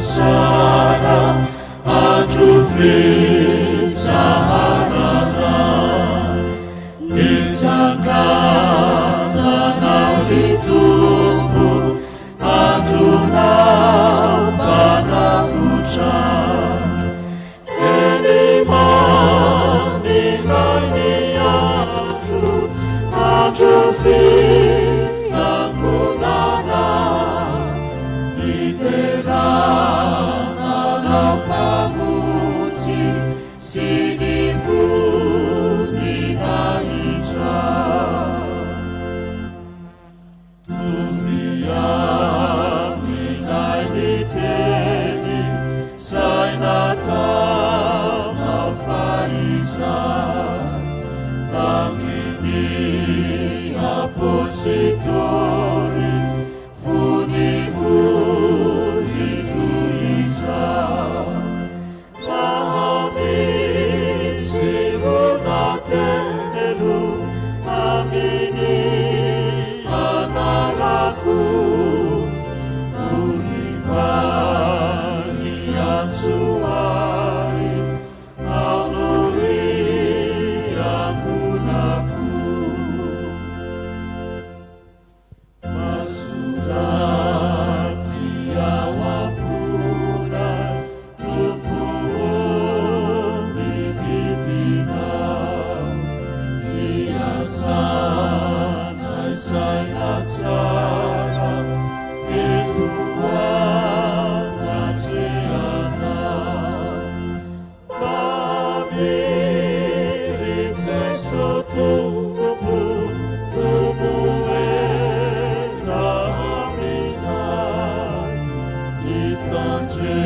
tsara andro fitsaharana nitsanganana ry tombo andronao mpanavotra eny maninay ny andro fiangonana iterana mpamotsy sy ny voninahitra toviaminay ny teny zay natana faiza taminy apôstôly vonivoivoiza raha misy ronatelo aminy anarako vohibahy asoay aolohy akonako masoraty ao amponay tompo mididinao iasana saina tsara eto anatrehanao maviritseso tompo tomoera aminay itandre